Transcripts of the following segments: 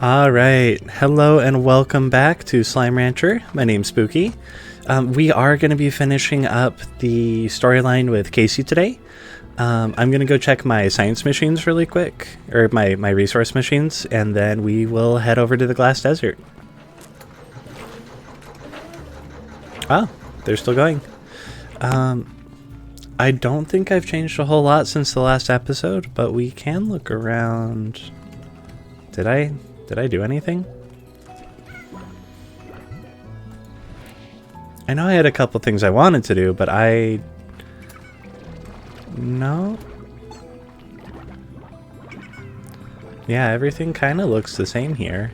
Alright, hello and welcome back to Slime Rancher. My name's Spooky. We are going to be finishing up the storyline with Casey today. I'm going to go check my science machines really quick, or my resource machines, and then we will head over to the Glass Desert. Oh, they're still going. I don't think I've changed a whole lot since the last episode, but we can look around. Did I do anything? I know I had a couple things I wanted to do, but no? Yeah, everything kind of looks the same here.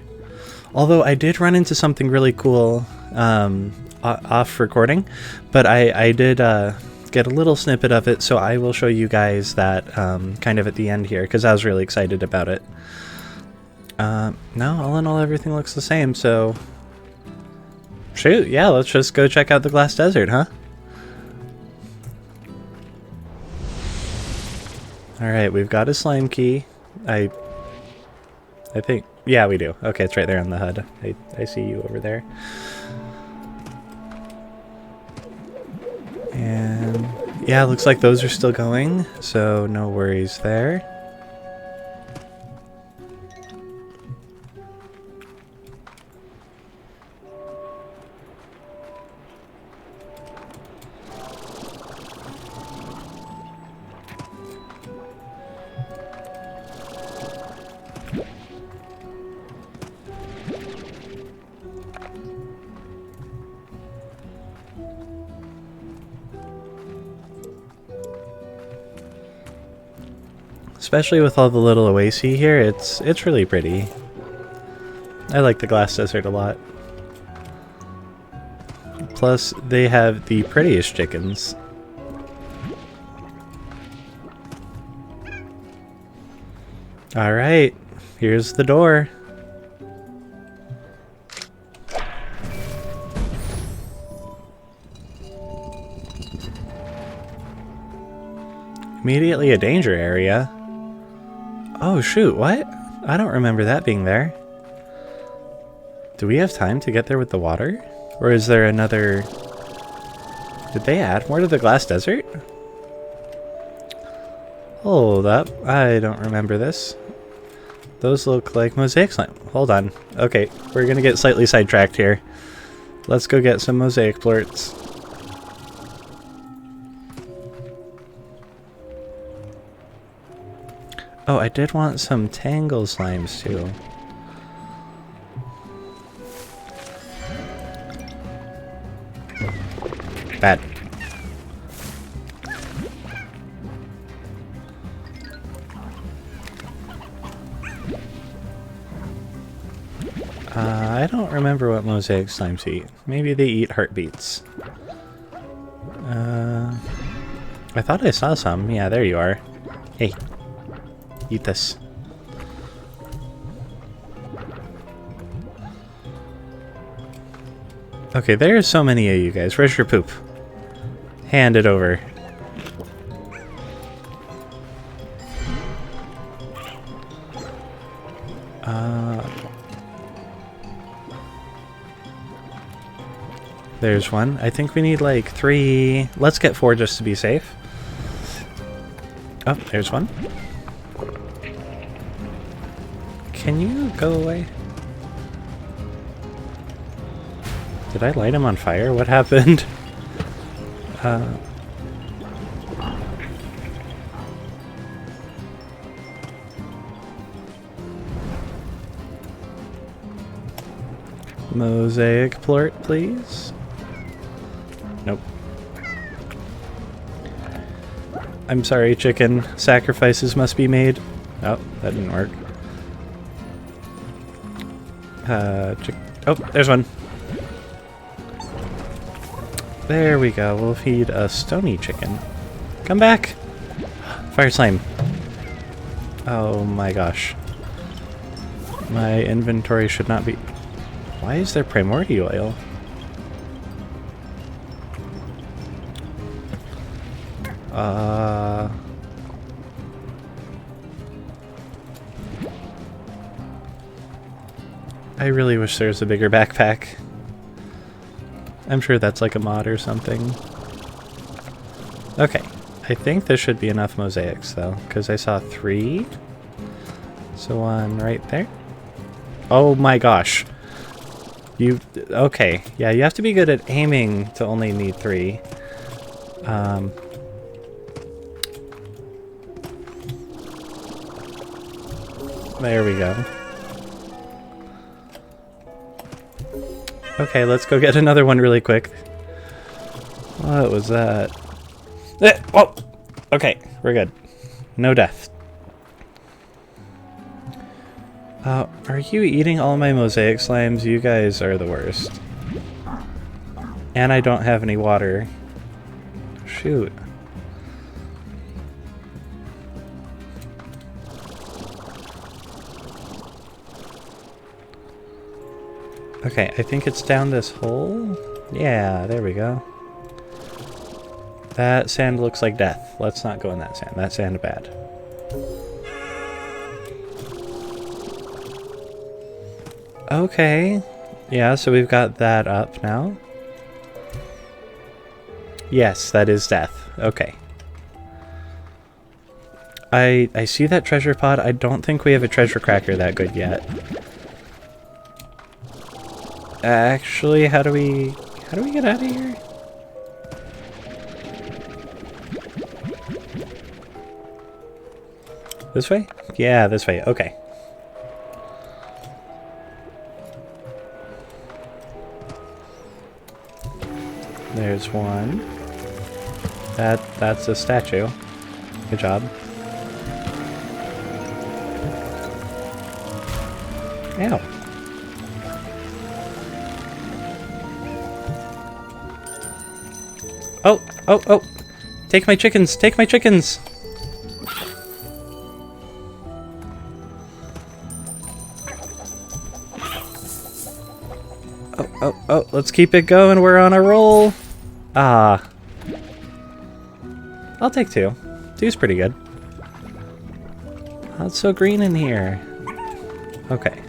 Although I did run into something really cool off recording, but I did get a little snippet of it, so I will show you guys that kind of at the end here, because I was really excited about it. No, all in all, everything looks the same, so... Shoot, yeah, let's just go check out the Glass Desert, huh? Alright, we've got a slime key. I think... Yeah, we do. Okay, it's right there on the HUD. I see you over there. And... yeah, looks like those are still going, so no worries there. Especially with all the little oases here, it's really pretty. I like the Glass Desert a lot. Plus, they have the prettiest chickens. Alright, here's the door. Immediately a danger area. Oh shoot, what? I don't remember that being there. Do we have time to get there with the water? Or is there another... Did they add more to the Glass Desert? Hold up, I don't remember this. Those look like Mosaic Slime. Hold on. Okay, we're gonna get slightly sidetracked here. Let's go get some Mosaic plorts. Oh, I did want some Tangle Slimes too. Bad. I don't remember what Mosaic Slimes eat. Maybe they eat heartbeats. I thought I saw some. Yeah, there you are. Hey. Eat this. Okay, there are so many of you guys. Where's your poop? Hand it over. There's one. I think we need like 3. Let's get 4 just to be safe. Oh, there's one. Can you go away? Did I light him on fire? What happened? Mosaic plort, please. Nope. I'm sorry, chicken. Sacrifices must be made. Oh, that didn't work. Oh, there's one. There we go. We'll feed a stony chicken. Come back! Fire slime. Oh my gosh. My inventory should not be... Why is there primordial oil? I really wish there was a bigger backpack. I'm sure that's like a mod or something. Okay, I think this should be enough mosaics though, because I saw 3. So one right there. Oh my gosh. Okay, yeah, you have to be good at aiming to only need 3. There we go. Okay, let's go get another one really quick. What was that? Oh! Okay, we're good. No death. Are you eating all my mosaic slimes? You guys are the worst. And I don't have any water. Shoot. Okay, I think it's down this hole. Yeah, there we go. That sand looks like death. Let's not go in that sand. That sand is bad. Okay. Yeah, so we've got that up now. Yes, that is death. Okay. I see that treasure pod. I don't think we have a treasure cracker that good yet. Actually, how do we get out of here? This way? Yeah, this way. Okay. There's one. That's a statue. Good job. Ow. Oh, oh, oh! Take my chickens! Take my chickens! Oh, oh, oh, let's keep it going. We're on a roll. Ah. I'll take 2. 2's pretty good. Oh, it's so green in here. Okay.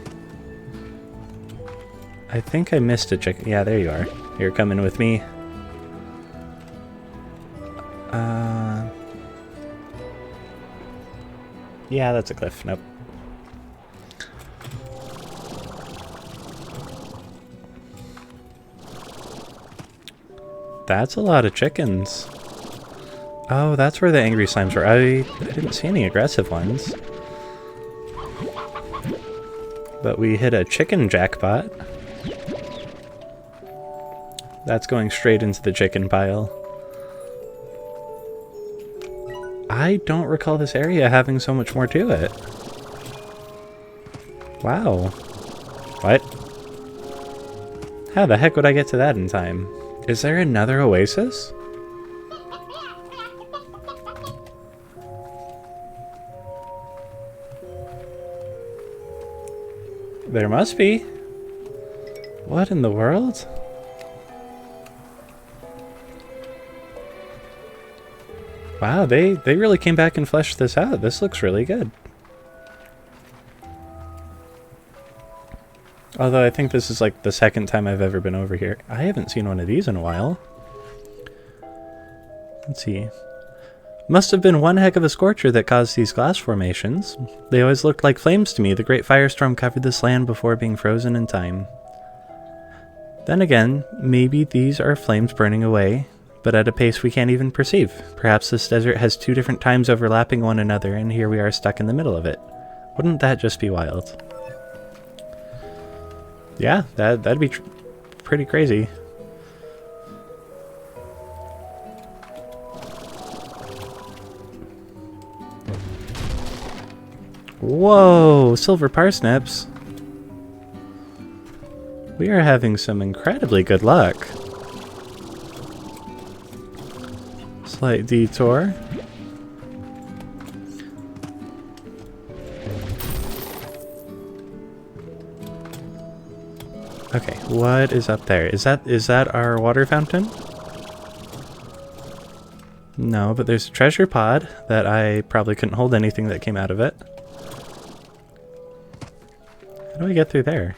I think I missed a chicken. Yeah, there you are. You're coming with me. Yeah, that's a cliff. Nope. That's a lot of chickens. Oh, that's where the angry slimes were. I didn't see any aggressive ones. But we hit a chicken jackpot. That's going straight into the chicken pile. I don't recall this area having so much more to it. Wow. What? How the heck would I get to that in time? Is there another oasis? There must be. What in the world? Wow, they really came back and fleshed this out. This looks really good. Although I think this is like the second time I've ever been over here. I haven't seen one of these in a while. Let's see. Must have been one heck of a scorcher that caused these glass formations. They always looked like flames to me. The great firestorm covered this land before being frozen in time. Then again, maybe these are flames burning away, but at a pace we can't even perceive. Perhaps this desert has 2 different times overlapping one another, and here we are stuck in the middle of it. Wouldn't that just be wild? Yeah, that'd be pretty crazy. Whoa, silver parsnips. We are having some incredibly good luck. Slight detour. Okay, what is up there? Is that our water fountain? No, but there's a treasure pod that I probably couldn't hold anything that came out of it. How do I get through there?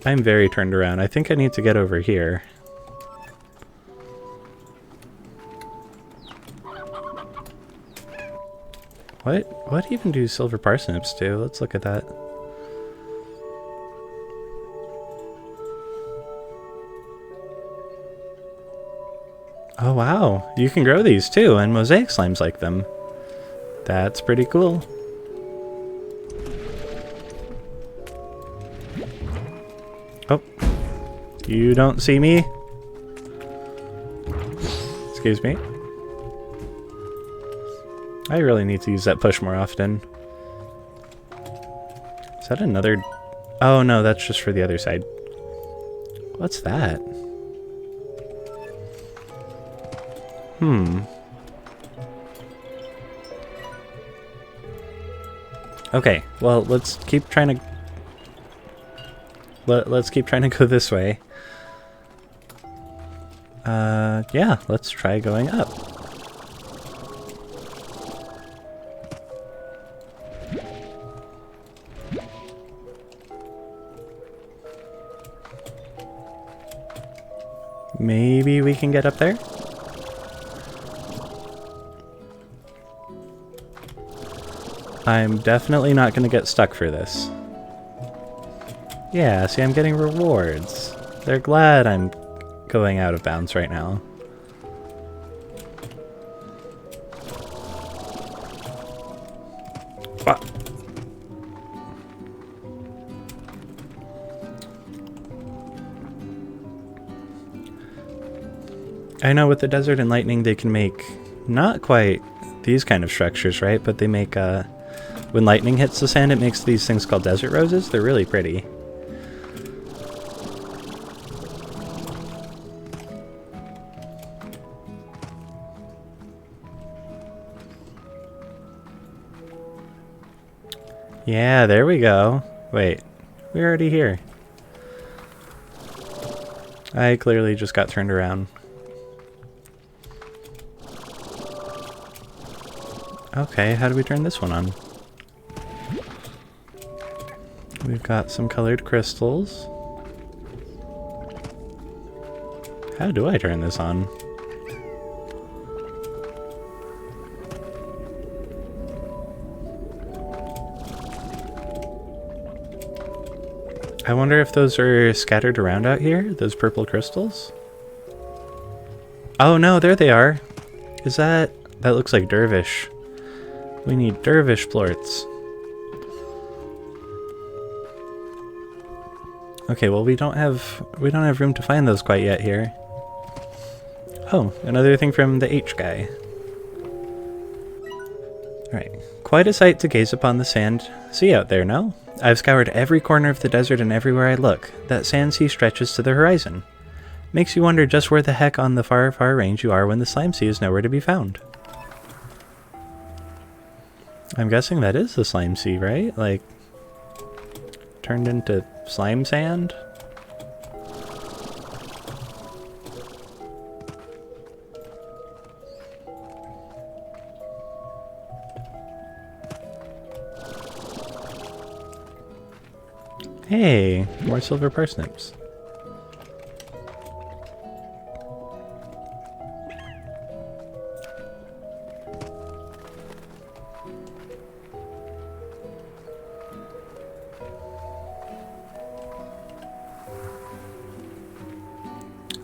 I'm very turned around. I think I need to get over here. What even do silver parsnips do? Let's look at that. Oh wow, you can grow these too, and mosaic slimes like them. That's pretty cool. Oh, you don't see me? Excuse me. I really need to use that push more often. Is that another... Oh no, that's just for the other side. What's that? Okay, well, let's keep trying to... Let's keep trying to go this way. Yeah, let's try going up. Maybe we can get up there? I'm definitely not going to get stuck for this. Yeah, see, I'm getting rewards. They're glad I'm going out of bounds right now. Ah. I know with the desert and lightning they can make not quite these kind of structures, right? But they make, when lightning hits the sand, it makes these things called desert roses. They're really pretty. Yeah, there we go. Wait, we're already here. I clearly just got turned around. Okay, how do we turn this one on? We've got some colored crystals. How do I turn this on? I wonder if those are scattered around out here, those purple crystals? Oh no, there they are. Is that... That looks like dervish. We need dervish plorts. Okay, well we don't have room to find those quite yet here. Oh, another thing from the H guy. Alright, quite a sight to gaze upon the sand sea out there, no? I've scoured every corner of the desert and everywhere I look. That sand sea stretches to the horizon. Makes you wonder just where the heck on the far, far range you are when the slime sea is nowhere to be found. I'm guessing that is the slime sea, right? Like, turned into slime sand? Hey, more silver parsnips.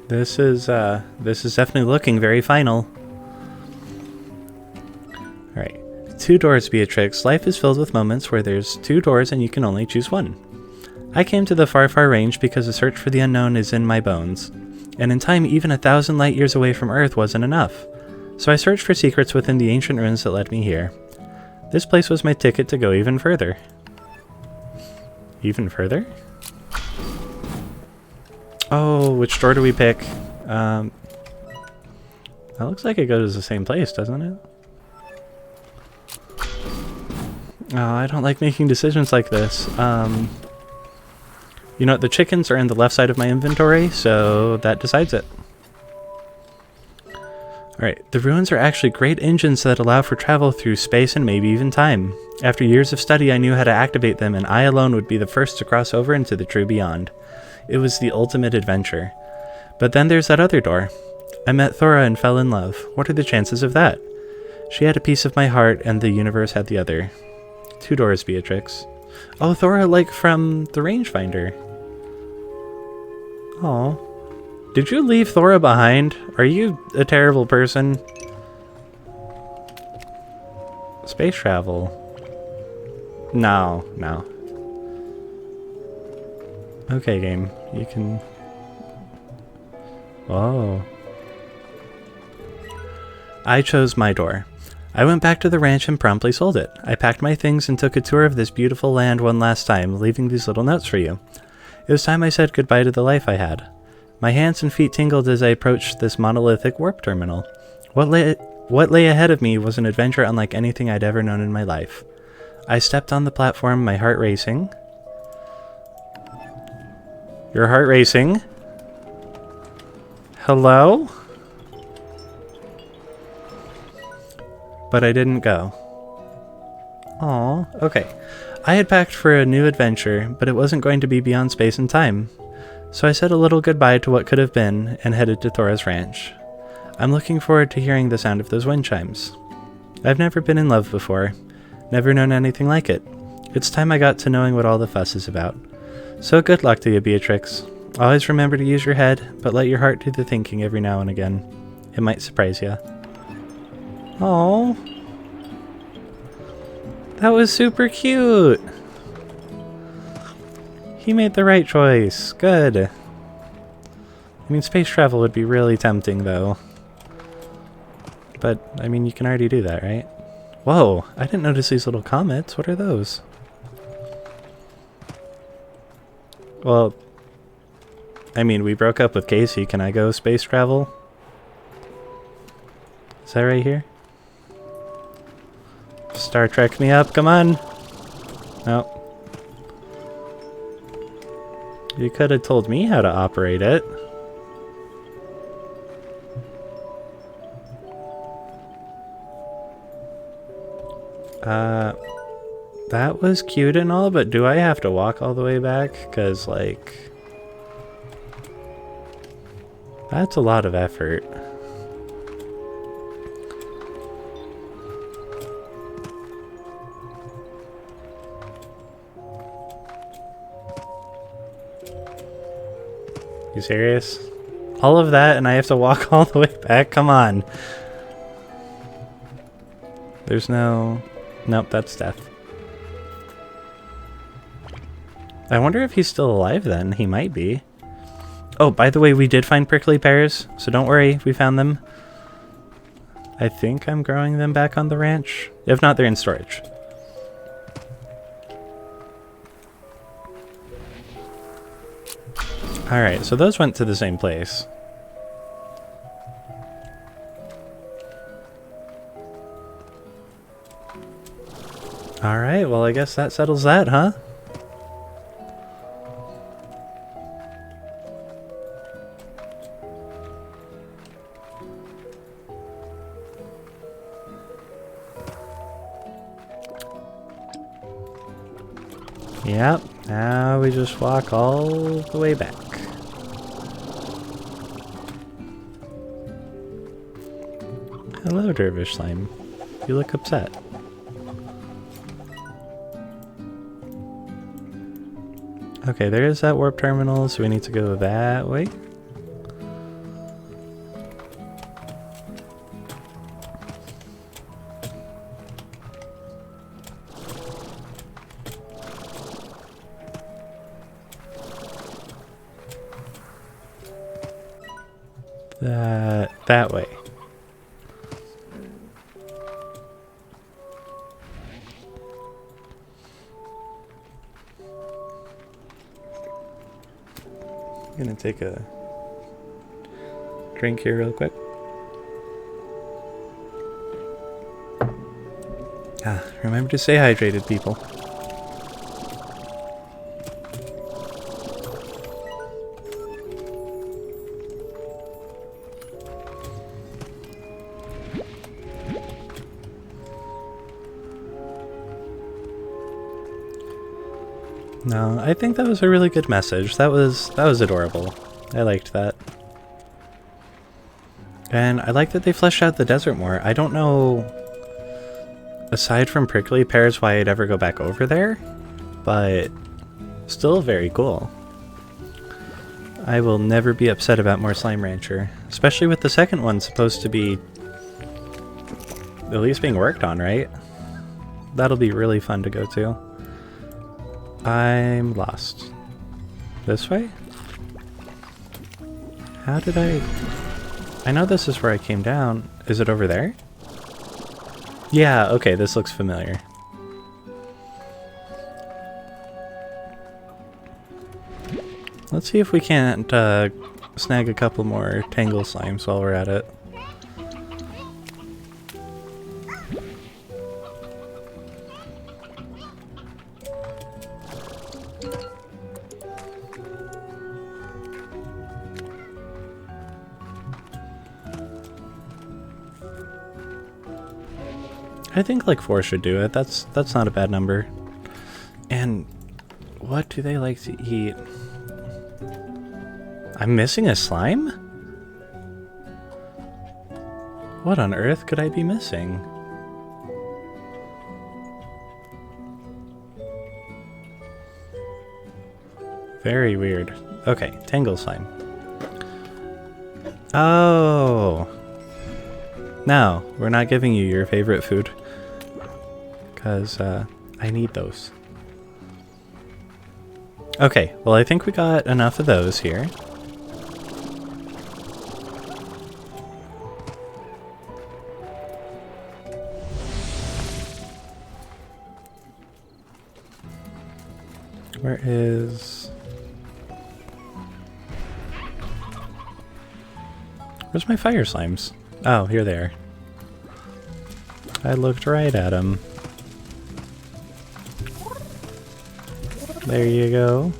This is definitely looking very final. Alright. 2 doors, Beatrix. Life is filled with moments where there's 2 doors and you can only choose one. I came to the far, far range because the search for the unknown is in my bones. And in time, even 1,000 light years away from Earth wasn't enough. So I searched for secrets within the ancient ruins that led me here. This place was my ticket to go even further. Even further? Oh, which door do we pick? That looks like it goes to the same place, doesn't it? Oh, I don't like making decisions like this. You know what, the chickens are in the left side of my inventory, so that decides it. Alright, the ruins are actually great engines that allow for travel through space and maybe even time. After years of study, I knew how to activate them, and I alone would be the first to cross over into the true beyond. It was the ultimate adventure. But then there's that other door. I met Thora and fell in love. What are the chances of that? She had a piece of my heart, and the universe had the other. 2 doors, Beatrix. Oh, Thora, like from the rangefinder. Oh. Did you leave Thora behind? Are you a terrible person? Space travel. No. Okay, game. You can... Whoa. I chose my door. I went back to the ranch and promptly sold it. I packed my things and took a tour of this beautiful land one last time, leaving these little notes for you. It was time I said goodbye to the life I had. My hands and feet tingled as I approached this monolithic warp terminal. What lay ahead of me was an adventure unlike anything I'd ever known in my life. I stepped on the platform, my heart racing. Your heart racing? Hello? But I didn't go. Aw, okay. I had packed for a new adventure, but it wasn't going to be beyond space and time. So I said a little goodbye to what could have been and headed to Thora's ranch. I'm looking forward to hearing the sound of those wind chimes. I've never been in love before, never known anything like it. It's time I got to knowing what all the fuss is about. So good luck to you, Beatrix. Always remember to use your head, but let your heart do the thinking every now and again. It might surprise you. Oh, that was super cute. He made the right choice. Good. I mean, space travel would be really tempting, though. But, I mean, you can already do that, right? Whoa, I didn't notice these little comets. What are those? Well, I mean, we broke up with Casey. Can I go space travel? Is that right here? Star Trek me up, come on! No. You could have told me how to operate it. That was cute and all, but do I have to walk all the way back? 'Cause, like... that's a lot of effort. You serious? All of that and I have to walk all the way back? Come on. There's no... nope, that's death. I wonder if he's still alive then. He might be. Oh, by the way, we did find prickly pears, so don't worry, we found them. I think I'm growing them back on the ranch. If not, they're in storage. Alright, so those went to the same place. Alright, well I guess that settles that, huh? Yep, now we just walk all the way back. Hello, Dervish Slime. You look upset. Okay, there is that warp terminal, so we need to go that way. That way. I'm gonna take a drink here real quick. Remember to stay hydrated, people. No, I think that was a really good message. That was adorable. I liked that. And I like that they fleshed out the desert more. I don't know, aside from prickly pears, why I'd ever go back over there, but still very cool. I will never be upset about more Slime Rancher, especially with the second one supposed to be at least being worked on, right? That'll be really fun to go to. I'm lost. This way? How did I know this is where I came down. Is it over there? Yeah, okay, this looks familiar. Let's see if we can't snag a couple more Tangle Slimes while we're at it. I think like 4 should do it. That's not a bad number. And what do they like to eat? I'm missing a slime? What on earth could I be missing? Very weird. Okay, Tangle Slime. Oh! No, we're not giving you your favorite food. Because I need those. Okay, well I think we got enough of those here. Where is... Where's my fire slimes? Oh, here they are. I looked right at them. There you go.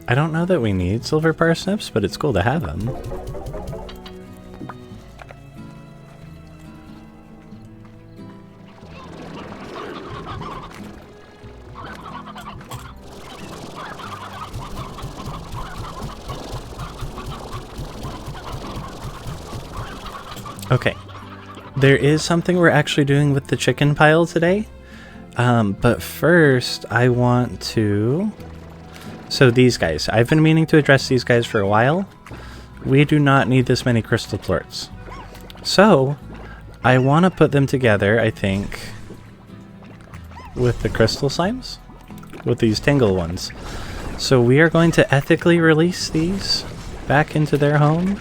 I don't know that we need silver parsnips, but it's cool to have them. Okay, there is something we're actually doing with the chicken pile today. But first I want to... So these guys, I've been meaning to address these guys for a while. We do not need this many crystal plorts. So, I want to put them together, I think, with the crystal slimes, with these tangle ones. So we are going to ethically release these back into their home.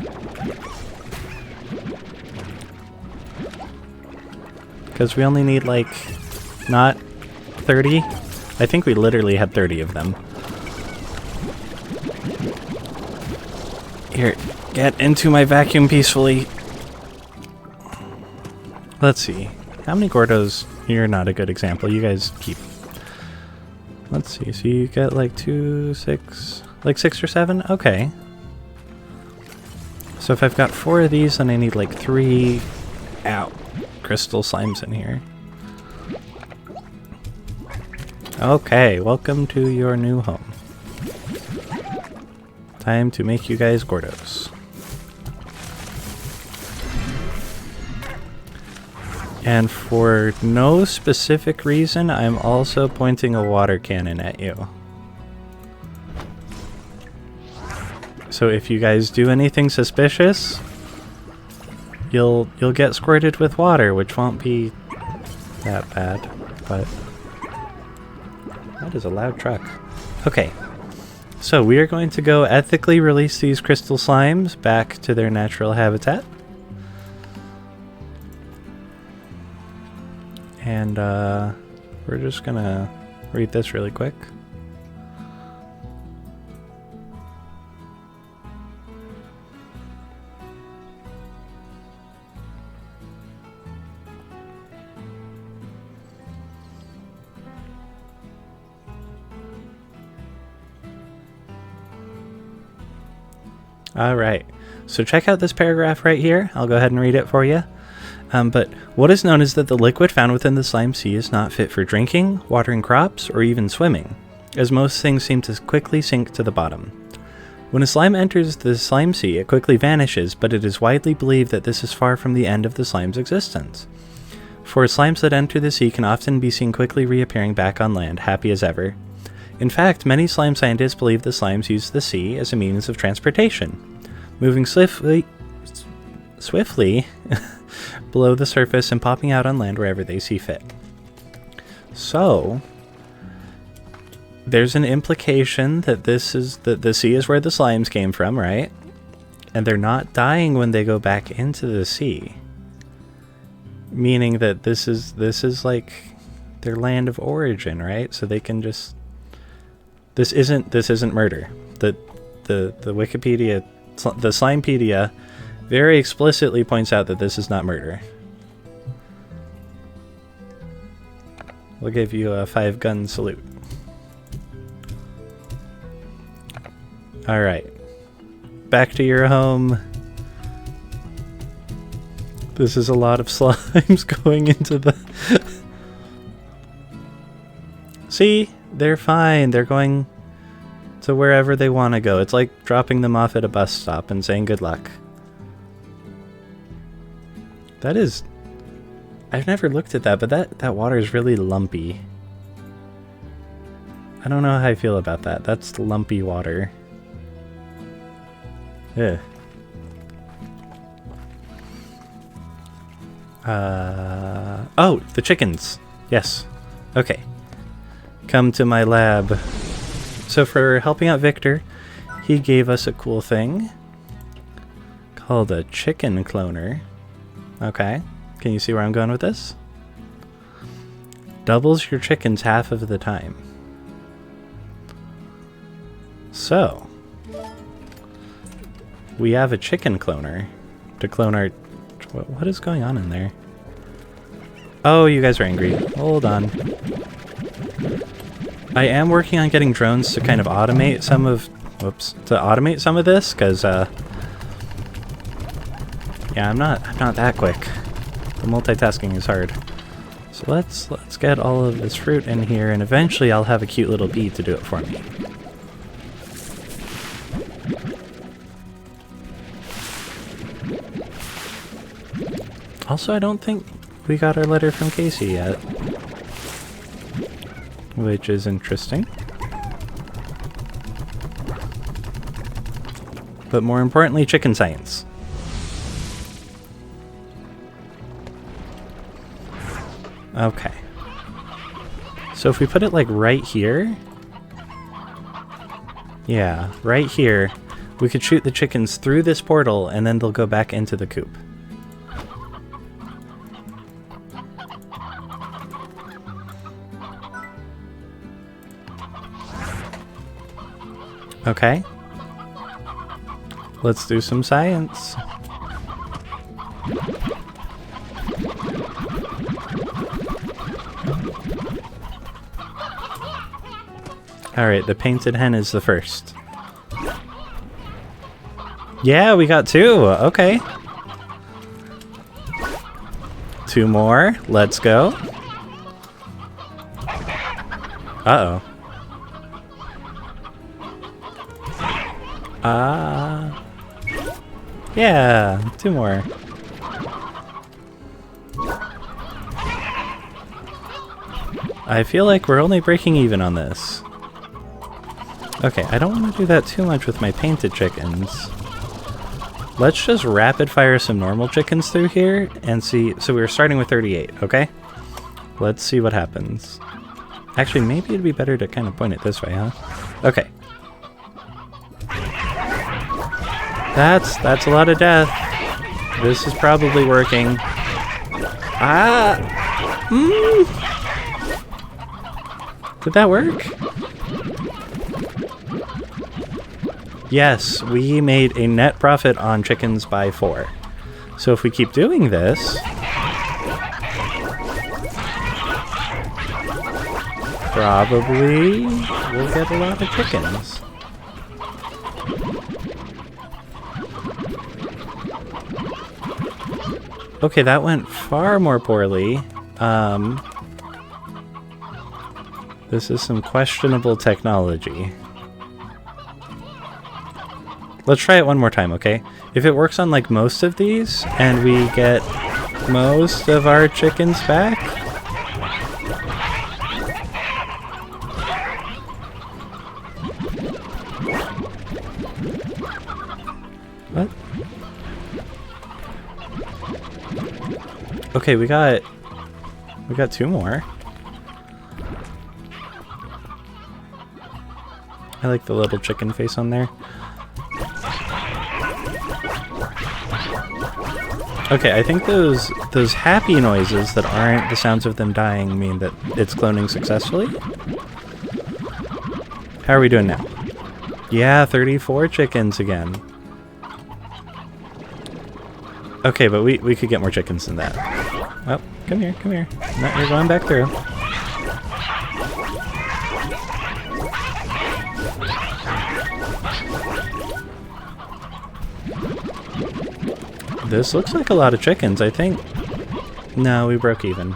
Because we only need like, not 30. I think we literally had 30 of them. Here, get into my vacuum peacefully. Let's see. How many Gordos? You're not a good example. You guys keep... Let's see. So you get like 2, 6... Like 6 or 7? Okay. So if I've got 4 of these, then I need like 3... Ow. Crystal slimes in here. Okay, welcome to your new home. Time to make you guys Gordos. And for no specific reason, I'm also pointing a water cannon at you. So if you guys do anything suspicious, you'll get squirted with water, which won't be that bad, but that is a loud truck. Okay. So we are going to go ethically release these crystal slimes back to their natural habitat. And we're just gonna read this really quick. Alright, so check out this paragraph right here. I'll go ahead and read it for you. But what is known is that the liquid found within the slime sea is not fit for drinking, watering crops, or even swimming, as most things seem to quickly sink to the bottom. When a slime enters the slime sea, it quickly vanishes, but it is widely believed that this is far from the end of the slime's existence. For slimes that enter the sea can often be seen quickly reappearing back on land, happy as ever. In fact, many slime scientists believe the slimes use the sea as a means of transportation, moving swiftly below the surface and popping out on land wherever they see fit. So, there's an implication that the sea is where the slimes came from, right? And they're not dying when they go back into the sea. Meaning that this is like their land of origin, right? So they can just... This isn't murder. The Wikipedia, the Slimepedia, very explicitly points out that this is not murder. We'll give you a 5-gun salute. Alright. Back to your home. This is a lot of slimes going into the... See? They're fine. They're going to wherever they want to go. It's like dropping them off at a bus stop and saying good luck. That is... I've never looked at that, but that water is really lumpy. I don't know how I feel about that. That's lumpy water. Ugh. Oh, the chickens. Yes. Okay. Come to my lab. So for helping out Victor, he gave us a cool thing called a chicken cloner. Okay. Can you see where I'm going with this? Doubles your chickens half of the time. So, we have a chicken cloner to clone our... What is going on in there? Oh, you guys are angry. Hold on. I am working on getting drones to kind of automate some of... Whoops. To automate some of this, because, yeah, I'm not that quick. The multitasking is hard. So let's get all of this fruit in here, and eventually I'll have a cute little bee to do it for me. Also, I don't think we got our letter from Casey yet, which is interesting. But more importantly, chicken science. Okay. So if we put it like right here, yeah, right here, we could shoot the chickens through this portal and then they'll go back into the coop. Okay. Let's do some science. Alright, the painted hen is the first. Yeah, we got 2. Okay. 2 more. Let's go. Uh-oh. Yeah, 2 more. I feel like we're only breaking even on this. Okay, I don't want to do that too much with my painted chickens. Let's just rapid fire some normal chickens through here and see. So we were starting with 38, okay? Let's see what happens. Actually, maybe it'd be better to kind of point it this way, huh? Okay. That's a lot of death. This is probably working. Did that work? Yes, we made a net profit on chickens by 4. So if we keep doing this, probably we'll get a lot of chickens. Okay, that went far more poorly. This is some questionable technology. Let's try it one more time, okay? If it works on like most of these, and we get most of our chickens back... What? Okay, we got 2 more. I like the little chicken face on there. Okay, I think those happy noises that aren't the sounds of them dying mean that it's cloning successfully. How are we doing now? Yeah, 34 chickens again. Okay, but we could get more chickens than that. Oh, come here, come here. No, you're going back through. This looks like a lot of chickens, I think. No, we broke even.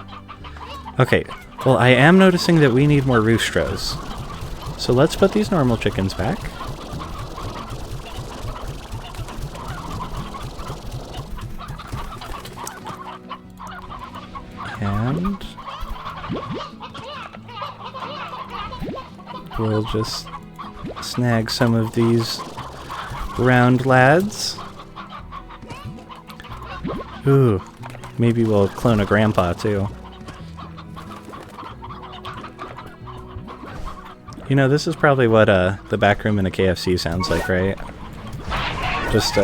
Okay, well, I am noticing that we need more roostros. So let's put these normal chickens back. And we'll just snag some of these round lads. Ooh, maybe we'll clone a grandpa too. You know, this is probably what the back room in a KFC sounds like, right? Just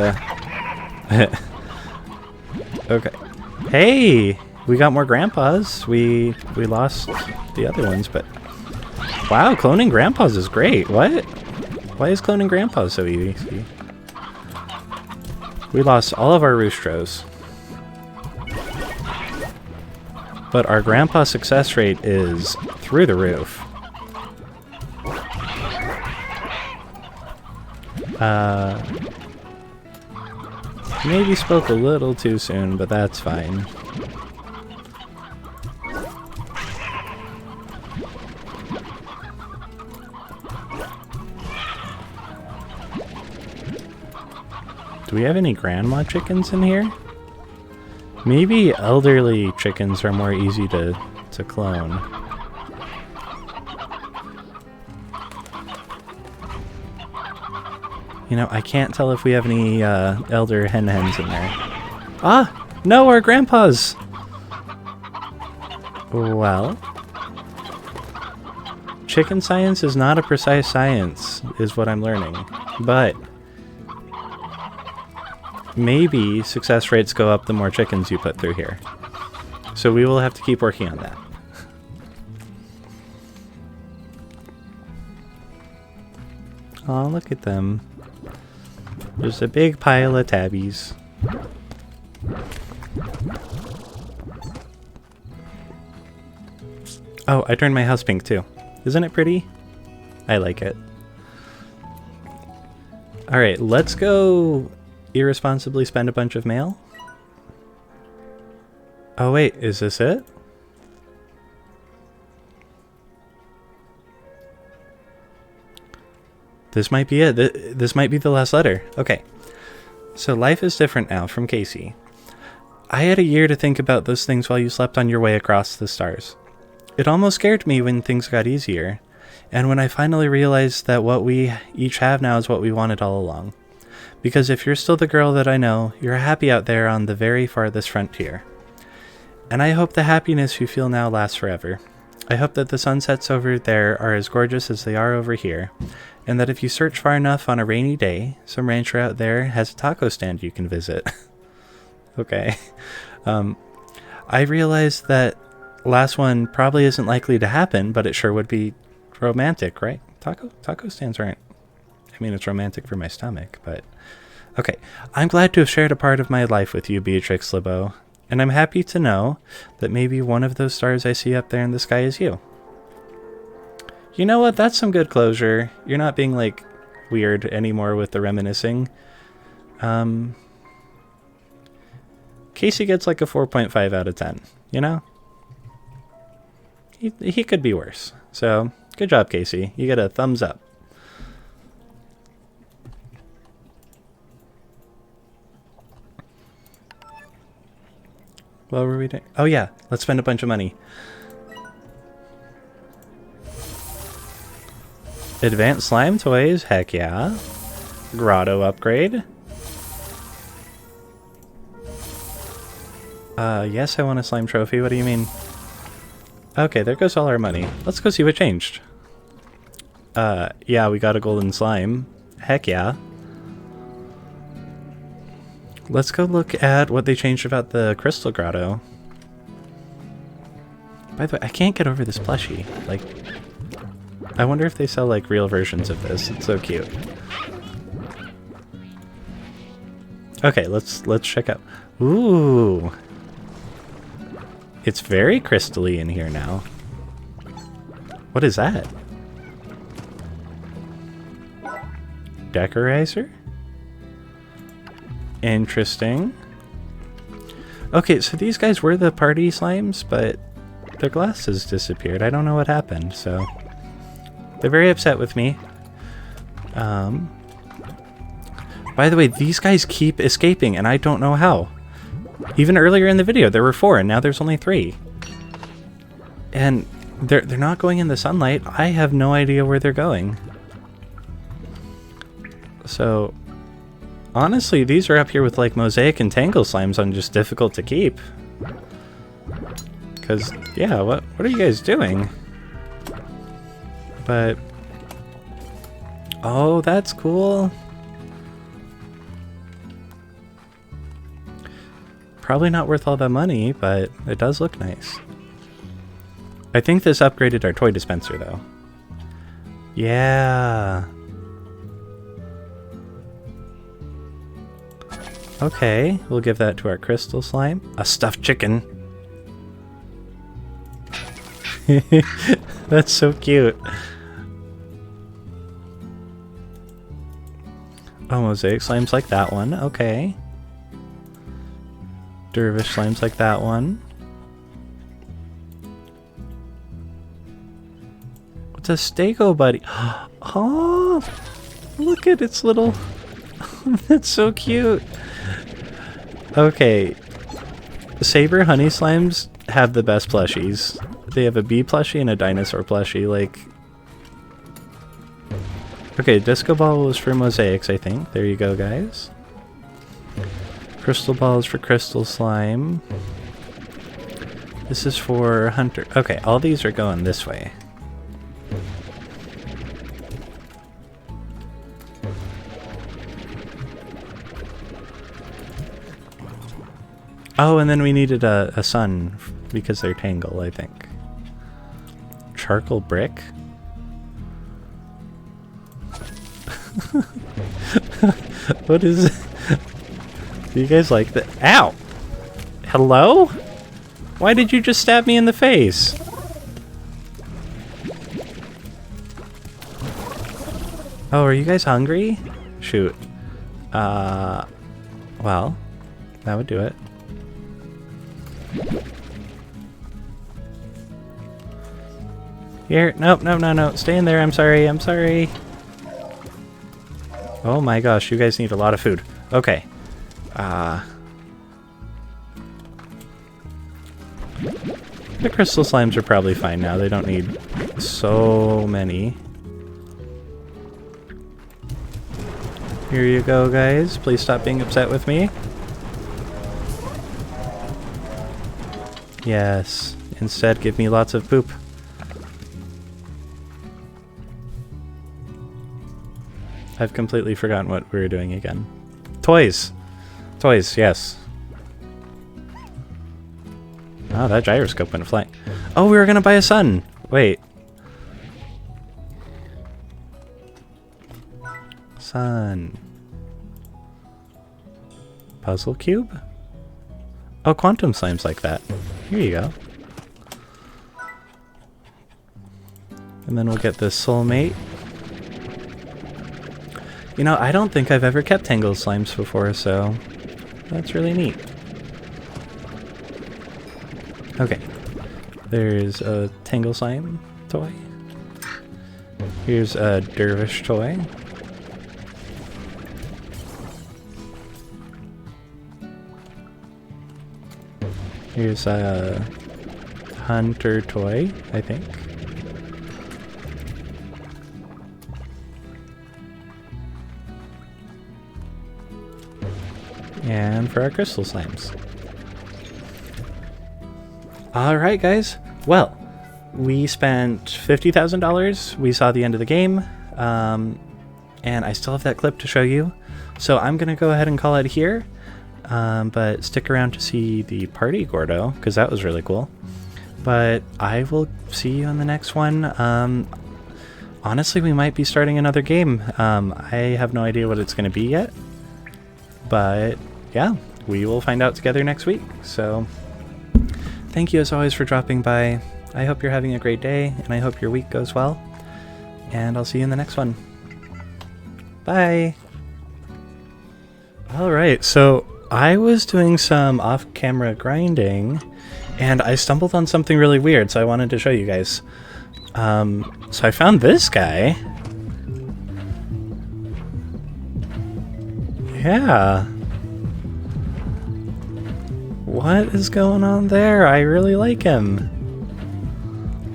okay. Hey, we got more grandpas. We lost the other ones, but wow, cloning grandpas is great. What? Why is cloning grandpas so easy? We lost all of our roostros. But our grandpa success rate is through the roof. Maybe spoke a little too soon, but that's fine. Do we have any grandma chickens in here? Maybe elderly chickens are more easy to clone. You know, I can't tell if we have any elder hens in there. Ah! No, our grandpas! Well... chicken science is not a precise science, is what I'm learning. But... maybe success rates go up the more chickens you put through here. So we will have to keep working on that. Oh, look at them. There's a big pile of tabbies. Oh, I turned my house pink too. Isn't it pretty? I like it. Alright, let's go irresponsibly spend a bunch of mail. Oh wait, is this it? This might be it. This might be the last letter. Okay. So life is different now from Casey. I had a year to think about those things while you slept on your way across the stars. It almost scared me when things got easier, and when I finally realized that what we each have now is what we wanted all along. Because if you're still the girl that I know, you're happy out there on the very farthest frontier. And I hope the happiness you feel now lasts forever. I hope that the sunsets over there are as gorgeous as they are over here, and that if you search far enough on a rainy day, some rancher out there has a taco stand you can visit. Okay. I realized that last one probably isn't likely to happen, but it sure would be romantic, right? Taco stands aren't... I mean, it's romantic for my stomach, but... Okay, I'm glad to have shared a part of my life with you, Beatrix LeBeau, and I'm happy to know that maybe one of those stars I see up there in the sky is you. You know what? That's some good closure. You're not being, like, weird anymore with the reminiscing. Casey gets like a 4.5 out of 10, you know? He could be worse. So, good job, Casey. You get a thumbs up. What were we doing? Oh yeah, let's spend a bunch of money. Advanced slime toys, heck yeah. Grotto upgrade. Yes, I want a slime trophy. What do you mean? Okay, there goes all our money. Let's go see what changed. Yeah, we got a golden slime. Heck yeah. Let's go look at what they changed about the crystal grotto. By the way, I can't get over this plushie. Like, I wonder if they sell like real versions of this. It's so cute. Okay, let's check out. Ooh. It's very crystally in here now. What is that? Decorizer? Interesting. Okay, so these guys were the party slimes, but their glasses disappeared. I don't know what happened, so they're very upset with me. By the way, these guys keep escaping, and I don't know how. Even earlier in the video, there were 4, and now there's only 3. And they're not going in the sunlight. I have no idea where they're going. So, honestly, these are up here with like Mosaic and Tangle slimes on just difficult to keep. Because, yeah, what are you guys doing? But, oh, that's cool. Probably not worth all that money, but it does look nice. I think this upgraded our toy dispenser, though. Yeah. Okay, we'll give that to our crystal slime. A stuffed chicken. That's so cute. Oh, Mosaic slimes like that one. Okay. Dervish slimes like that one. What's a Stego buddy? Oh, look at its little... That's so cute. Okay. Saber honey slimes have the best plushies. They have a bee plushie and a dinosaur plushie, like... Okay, Disco Ball was for Mosaics, I think. There you go, guys. Crystal Ball is for Crystal Slime. This is for Hunter. Okay, all these are going this way. Oh, and then we needed a sun because they're Tangle, I think. Charcoal brick? What is it? Do you guys like that? Ow! Hello? Why did you just stab me in the face? Oh, are you guys hungry? Shoot. Well, that would do it. Here, nope, no. Stay in there, I'm sorry. Oh my gosh, you guys need a lot of food. Okay. The crystal slimes are probably fine now. They don't need so many. Here you go, guys. Please stop being upset with me. Yes. Instead, give me lots of poop. I've completely forgotten what we were doing again. Toys! Toys, yes. Oh, that gyroscope went flying. Oh, we were gonna buy a sun! Wait. Sun. Puzzle cube? Oh, quantum slime's like that. Here you go. And then we'll get the soulmate. You know, I don't think I've ever kept Tangle slimes before, so that's really neat. Okay. There's a Tangle Slime toy. Here's a Dervish toy. Here's a Hunter toy, I think. And for our crystal slimes. Alright guys, well, we spent $50,000, we saw the end of the game, and I still have that clip to show you, so I'm going to go ahead and call it here, but stick around to see the party Gordo, because that was really cool. But I will see you in the next one. Honestly, we might be starting another game. I have no idea what it's going to be yet, but yeah, we will find out together next week. So thank you as always for dropping by. I hope you're having a great day, and I hope your week goes well. And I'll see you in the next one. Bye! Alright, so I was doing some off-camera grinding, and I stumbled on something really weird, so I wanted to show you guys. So I found this guy. Yeah. What is going on there? I really like him.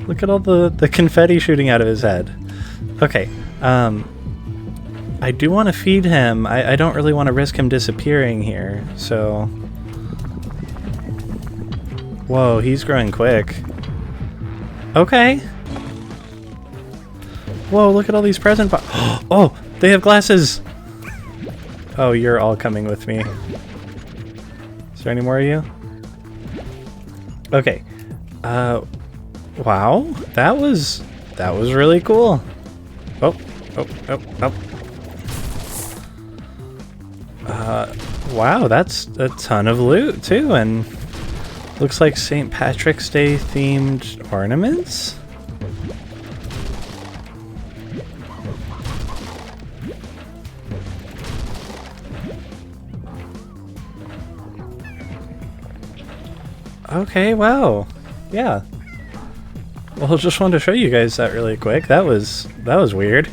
Look at all the confetti shooting out of his head. Okay, I do want to feed him. I don't really want to risk him disappearing here, so... Whoa, he's growing quick. Okay. Whoa, look at all these present oh, they have glasses! Oh, you're all coming with me. Is there any more of you? Okay. Wow, that was really cool. Oh. Wow, that's a ton of loot too, and looks like St. Patrick's Day themed ornaments. Okay, wow. Yeah. Well, just wanted to show you guys that really quick. That was weird.